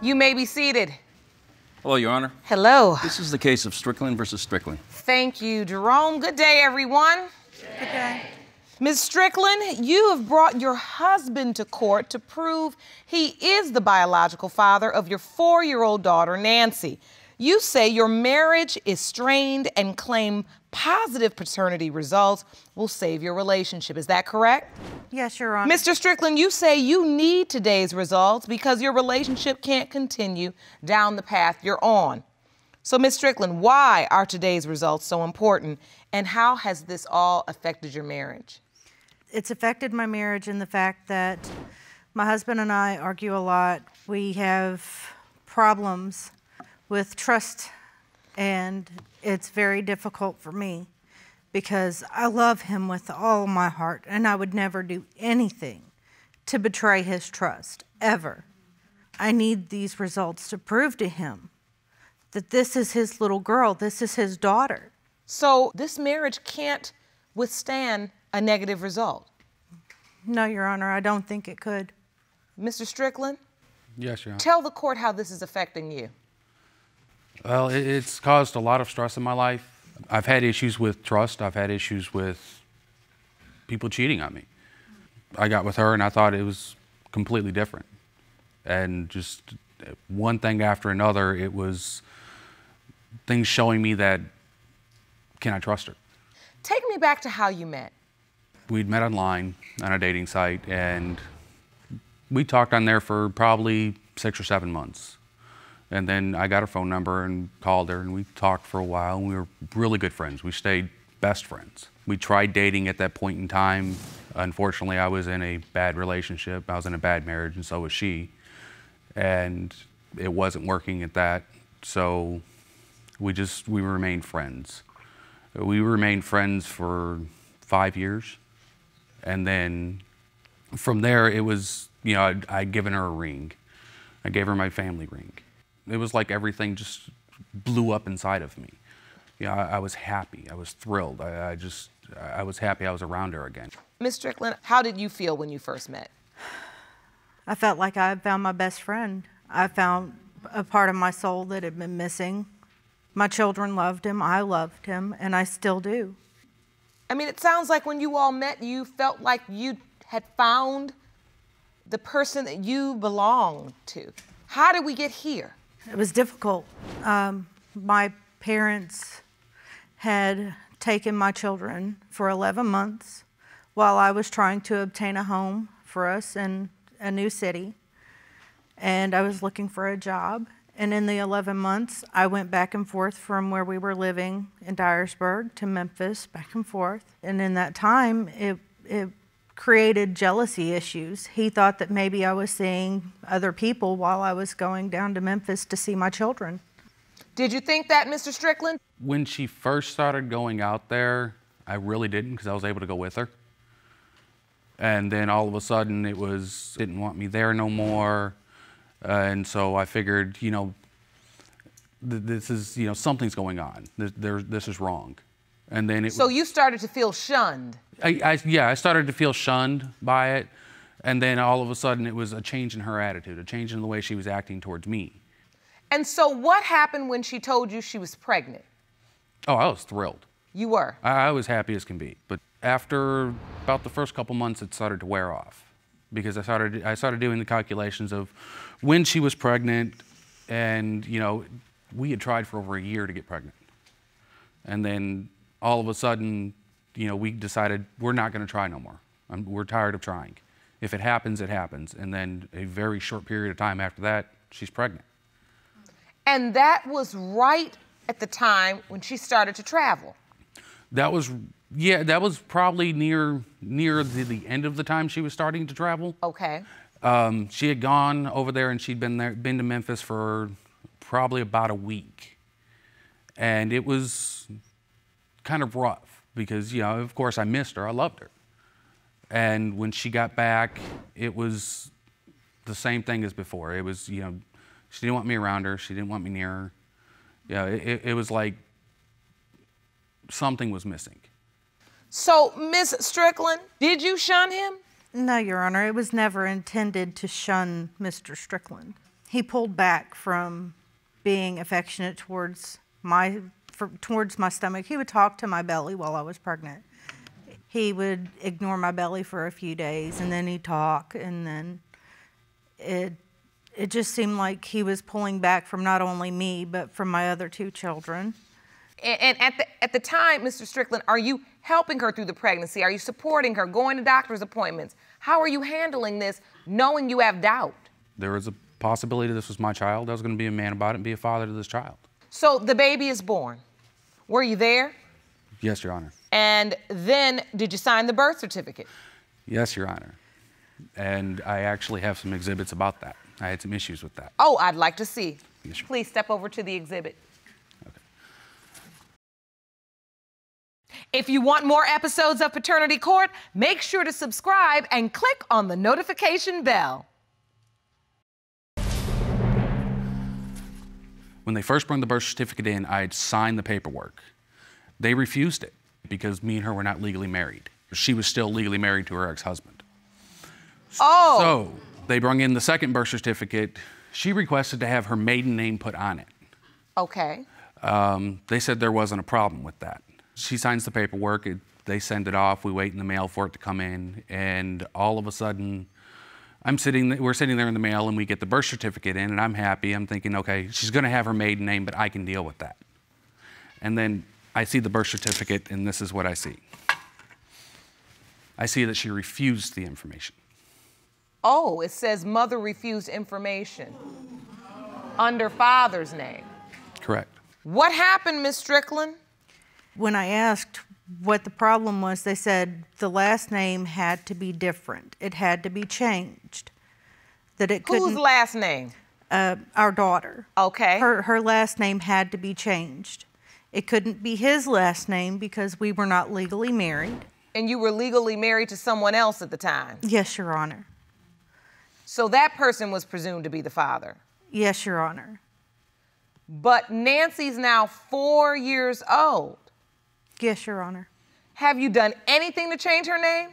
You may be seated. Hello, Your Honor. Hello. This is the case of Strickland versus Strickland. Thank you, Jerome. Good day, everyone. Good day. Ms. Strickland, you have brought your husband to court to prove he is the biological father of your 4-year-old daughter, Nancy. You say your marriage is strained and claim positive paternity results will save your relationship. Is that correct? Yes, Your Honor. Mr. Strickland, you say you need today's results because your relationship can't continue down the path you're on. So, Ms. Strickland, why are today's results so important, and how has this all affected your marriage? It's affected my marriage in the fact that my husband and I argue a lot. We have problems with trust, and it's very difficult for me because I love him with all my heart, and I would never do anything to betray his trust, ever. I need these results to prove to him that this is his little girl, this is his daughter. So this marriage can't withstand a negative result? No, Your Honor, I don't think it could. Mr. Strickland? Yes, Your Honor. Tell the court how this is affecting you. Well, it's caused a lot of stress in my life. I've had issues with trust. I've had issues with people cheating on me. I got with her and I thought it was completely different. And just one thing after another, it was things showing me that, can I trust her? Take me back to how you met. We'd met online on a dating site, and we talked on there for probably 6 or 7 months. And then I got her phone number and called her, and we talked for a while, and we were really good friends. We stayed best friends. We tried dating at that point in time. Unfortunately, I was in a bad relationship. I was in a bad marriage, and so was she. And it wasn't working at that, so we remained friends. We remained friends for 5 years. And then from there, it was, I'd given her a ring. I gave her my family ring. It was like everything just blew up inside of me. I was happy. I was thrilled. I was happy I was around her again. Ms. Strickland, how did you feel when you first met? I felt like I had found my best friend. I found a part of my soul that had been missing. My children loved him, I loved him, and I still do. I mean, it sounds like when you all met, you felt like you had found the person that you belonged to. How did we get here? It was difficult. My parents had taken my children for 11 months while I was trying to obtain a home for us in a new city. And I was looking for a job. And in the 11 months, I went back and forth from where we were living in Dyersburg to Memphis, back and forth. And in that time, it created jealousy issues. He thought that maybe I was seeing other people while I was going down to Memphis to see my children. Did you think that, Mr. Strickland? When she first started going out there, I really didn't, because I was able to go with her. And then all of a sudden, it was, didn't want me there no more. And so I figured, this is, something's going on. This is wrong. And then So you started to feel shunned? I started to feel shunned by it. And then all of a sudden, it was a change in her attitude, a change in the way she was acting towards me. And so what happened when she told you she was pregnant? Oh, I was thrilled. You were? I was happy as can be. But after about the first couple months, it started to wear off. Because I started doing the calculations of when she was pregnant, and we had tried for over a year to get pregnant. And then all of a sudden, we decided we're not going to try no more. We're tired of trying. If it happens, it happens. And then a very short period of time after that, she's pregnant. And that was right at the time when she started to travel? That was probably near the end of the time she was starting to travel. Okay. She had gone over there, and she'd been to Memphis for probably about a week. And it was kind of rough because, of course I missed her, I loved her. And when she got back, it was the same thing as before. It was, she didn't want me around her, she didn't want me near her. It was like something was missing. So, Ms. Strickland, did you shun him? No, Your Honor, it was never intended to shun Mr. Strickland. he pulled back from being affectionate towards my stomach. He would talk to my belly while I was pregnant. He would ignore my belly for a few days, and then he'd talk, and then it just seemed like he was pulling back from not only me, but from my other 2 children. And at the time, Mr. Strickland, are you helping her through the pregnancy? Are you supporting her, going to doctor's appointments? How are you handling this, knowing you have doubt? There was a possibility this was my child. I was going to be a man about it and be a father to this child. So the baby is born. Were you there? Yes, Your Honor. And then did you sign the birth certificate? Yes, Your Honor. And I actually have some exhibits about that. I had some issues with that. Oh, I'd like to see. Yes, sure. Please step over to the exhibit. Okay. If you want more episodes of Paternity Court, make sure to subscribe and click on the notification bell. When they first brought the birth certificate in, I had signed the paperwork. They refused it because me and her were not legally married. She was still legally married to her ex-husband. Oh. So they brought in the second birth certificate. She requested to have her maiden name put on it. Okay. They said there wasn't a problem with that. She signs the paperwork, they send it off, we wait in the mail for it to come in, and all of a sudden, we're sitting there in the mail and we get the birth certificate in, and I'm happy. I'm thinking, okay, she's gonna have her maiden name, but I can deal with that. And then I see the birth certificate, and this is what I see. I see that she refused the information. Oh, it says mother refused information under father's name. Correct. What happened, Ms. Strickland? When I asked what the problem was, they said the last name had to be different. It had to be changed. That it couldn't. Whose last name? Our daughter. Okay. Her last name had to be changed. It couldn't be his last name because we were not legally married. And you were legally married to someone else at the time? Yes, Your Honor. So that person was presumed to be the father? Yes, Your Honor. But Nancy's now 4 years old. Yes, Your Honor. Have you done anything to change her name?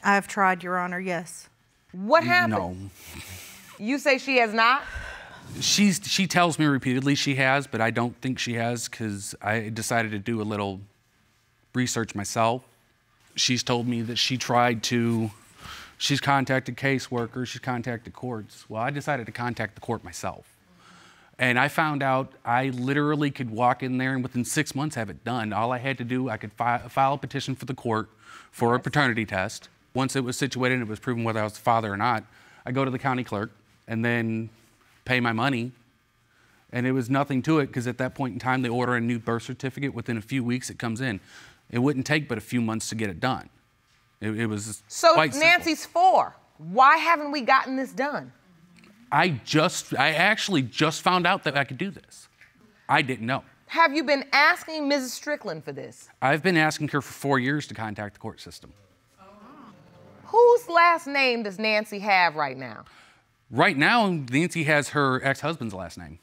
I have tried, Your Honor, yes. What happened? No. You say she has not? She tells me repeatedly she has, but I don't think she has because I decided to do a little research myself. She's told me that she's contacted caseworkers, she's contacted courts. Well, I decided to contact the court myself. And I found out I literally could walk in there and within 6 months have it done. All I had to do, I could file a petition for the court for a paternity test. Once it was situated and it was proven whether I was the father or not, I go to the county clerk and then pay my money. And it was nothing to it because at that point in time, they order a new birth certificate. Within a few weeks, it comes in. It wouldn't take but a few months to get it done. It was quite simple. Nancy's 4. Why haven't we gotten this done? I actually just found out that I could do this. I didn't know. Have you been asking Mrs. Strickland for this? I've been asking her for 4 years to contact the court system. Whose last name does Nancy have right now? Right now, Nancy has her ex-husband's last name.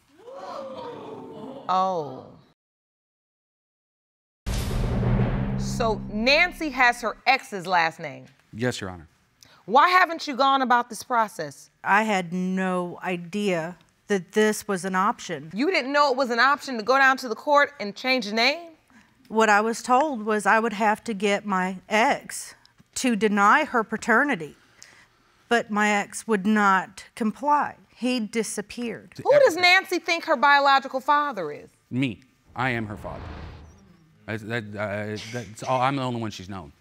Oh. So Nancy has her ex's last name? Yes, Your Honor. Why haven't you gone about this process? I had no idea that this was an option. You didn't know it was an option to go down to the court and change the name? What I was told was I would have to get my ex to deny her paternity, but my ex would not comply. He disappeared. Who does Nancy think her biological father is? Me. I am her father. That's all. I'm the only one she's known.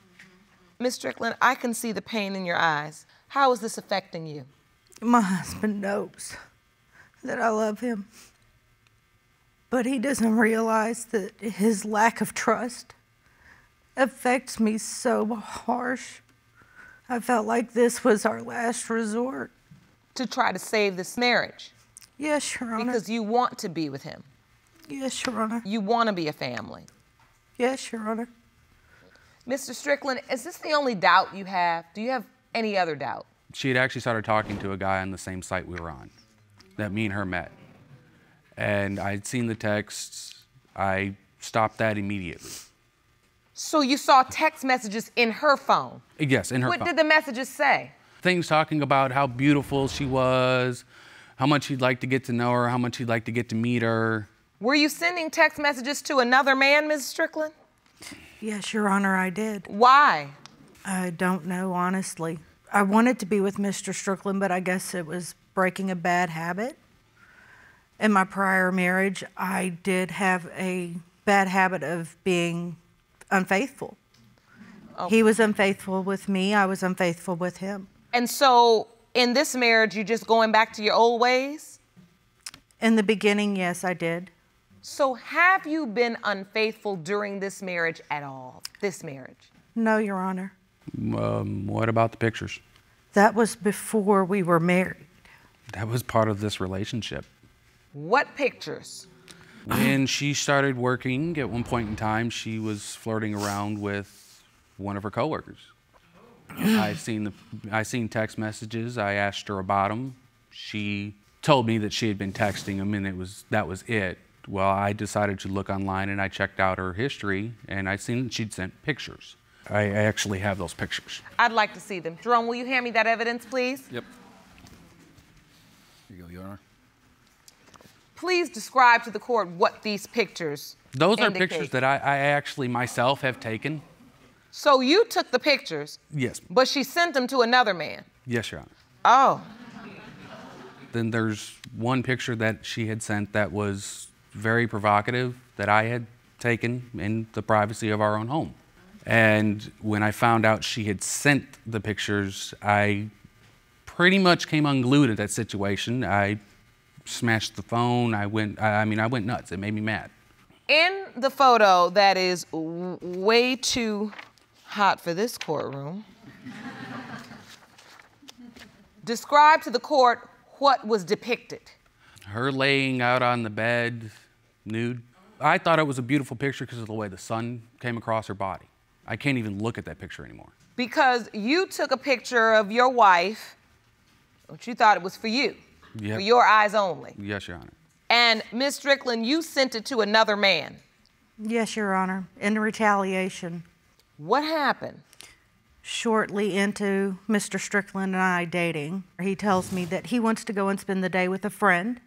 Ms. Strickland, I can see the pain in your eyes. How is this affecting you? My husband knows that I love him, but he doesn't realize that his lack of trust affects me so harsh. I felt like this was our last resort. To try to save this marriage? Yes, Your Honor. Because you want to be with him? Yes, Your Honor. You want to be a family? Yes, Your Honor. Mr. Strickland, is this the only doubt you have? Do you have any other doubt? She had actually started talking to a guy on the same site we were on that me and her met. And I'd seen the texts. I stopped that immediately. So you saw text messages in her phone? Yes, in her phone. What did the messages say? Things talking about how beautiful she was, how much he'd like to get to know her, how much he'd like to get to meet her. Were you sending text messages to another man, Ms. Strickland? Yes, Your Honor, I did. Why? I don't know, honestly. I wanted to be with Mr. Strickland, but I guess it was breaking a bad habit. In my prior marriage, I did have a bad habit of being unfaithful. Okay. He was unfaithful with me, I was unfaithful with him. And so in this marriage, you just going back to your old ways? In the beginning, yes, I did. So have you been unfaithful during this marriage at all, this marriage? No, Your Honor. What about the pictures? That was before we were married. That was part of this relationship. What pictures? When she started working, at one point in time, she was flirting around with one of her coworkers. I seen text messages. I asked her about them. She told me that she had been texting him, and that was it. Well, I decided to look online, and I checked out her history, and I seen that she'd sent pictures. I actually have those pictures. I'd like to see them. Jerome, will you hand me that evidence, please? Yep. Here you go, Your Honor. Please describe to the court what these pictures Those are indicate. pictures that I actually myself have taken. So you took the pictures, Yes. but she sent them to another man. Yes, Your Honor. Oh. Then there's one picture that she had sent that was very provocative that I had taken in the privacy of our own home. And when I found out she had sent the pictures, I pretty much came unglued at that situation. I smashed the phone. I went nuts. It made me mad. In the photo that is way too hot for this courtroom, describe to the court what was depicted. Her laying out on the bed, nude. I thought it was a beautiful picture because of the way the sun came across her body. I can't even look at that picture anymore. Because you took a picture of your wife, but you thought it was for you, Yep. for your eyes only. Yes, Your Honor. And Ms. Strickland, you sent it to another man. Yes, Your Honor, in retaliation. What happened? Shortly into Mr. Strickland and I dating, he tells me that he wants to go and spend the day with a friend.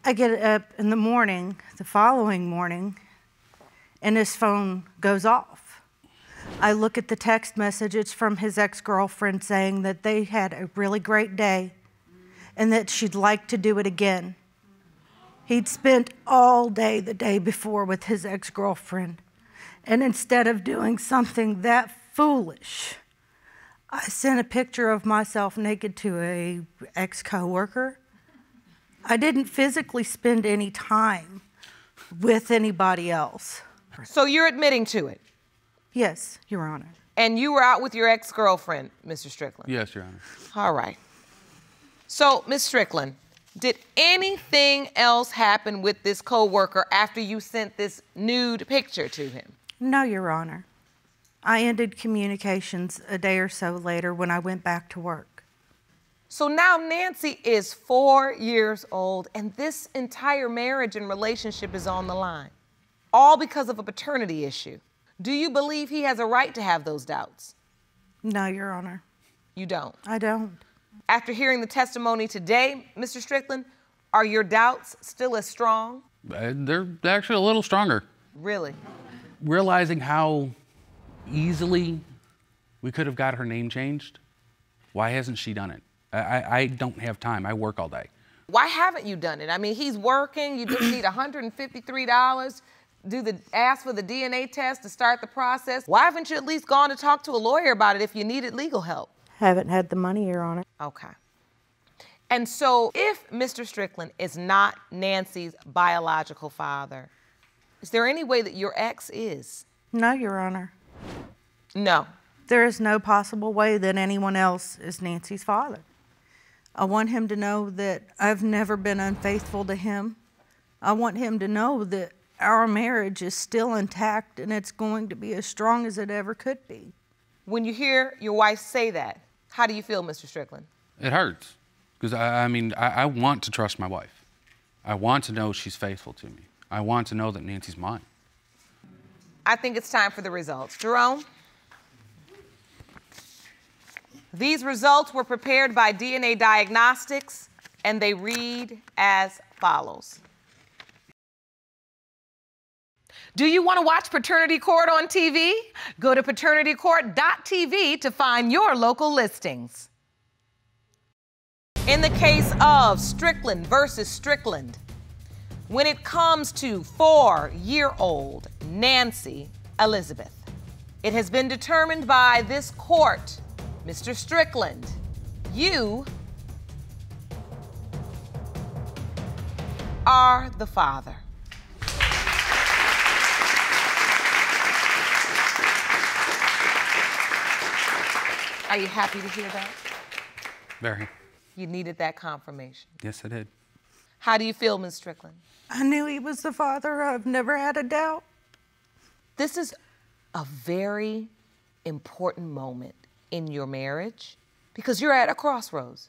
I get up in the morning, the following morning, and his phone goes off. I look at the text message, it's from his ex-girlfriend saying that they had a really great day and that she'd like to do it again. He'd spent all day the day before with his ex-girlfriend, and instead of doing something that foolish, I sent a picture of myself naked to a ex-coworker. I didn't physically spend any time with anybody else. So you're admitting to it? Yes, Your Honor. And you were out with your ex-girlfriend, Mr. Strickland? Yes, Your Honor. All right. So, Ms. Strickland, did anything else happen with this coworker after you sent this nude picture to him? No, Your Honor. I ended communications a day or so later when I went back to work. So now Nancy is 4 years old, and this entire marriage and relationship is on the line, all because of a paternity issue. Do you believe he has a right to have those doubts? No, Your Honor. You don't? I don't. After hearing the testimony today, Mr. Strickland, are your doubts still as strong? They're actually a little stronger. Really? Realizing how easily we could have got her name changed, why hasn't she done it? I don't have time. I work all day. Why haven't you done it? I mean, he's working. You just need $153. Ask for the DNA test to start the process. Why haven't you at least gone to talk to a lawyer about it if you needed legal help? Haven't had the money, Your Honor. Okay. And so if Mr. Strickland is not Nancy's biological father, is there any way that your ex is? No, Your Honor. No. There is no possible way that anyone else is Nancy's father. I want him to know that I've never been unfaithful to him. I want him to know that our marriage is still intact and it's going to be as strong as it ever could be. When you hear your wife say that, how do you feel, Mr. Strickland? It hurts. Because I want to trust my wife. I want to know she's faithful to me. I want to know that Nancy's mine. I think it's time for the results. Jerome? These results were prepared by DNA Diagnostics. and they read as follows. Do you want to watch Paternity Court on TV? Go to paternitycourt.tv to find your local listings. In the case of Strickland versus Strickland, when it comes to 4-year-old Nancy Elizabeth, it has been determined by this court, Mr. Strickland, you are the father. Are you happy to hear that? Very. You needed that confirmation. Yes, I did. How do you feel, Ms. Strickland? I knew he was the father. I've never had a doubt. This is a very important moment in your marriage because you're at a crossroads.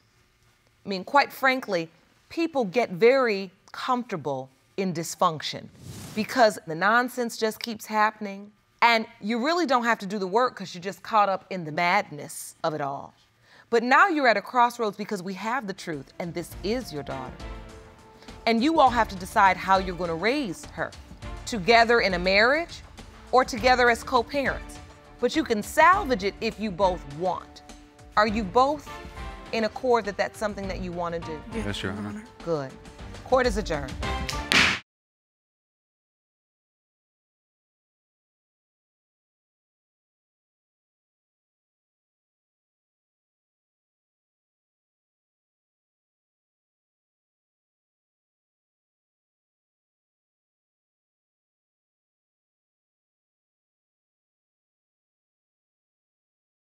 I mean, quite frankly, people get very comfortable in dysfunction because the nonsense just keeps happening and you really don't have to do the work because you're just caught up in the madness of it all. But now you're at a crossroads because we have the truth and this is your daughter. And you all have to decide how you're going to raise her, together in a marriage or together as co-parents. But you can salvage it if you both want. Are you both in accord that that's something that you want to do? Yes, Your Honor. Good. Court is adjourned.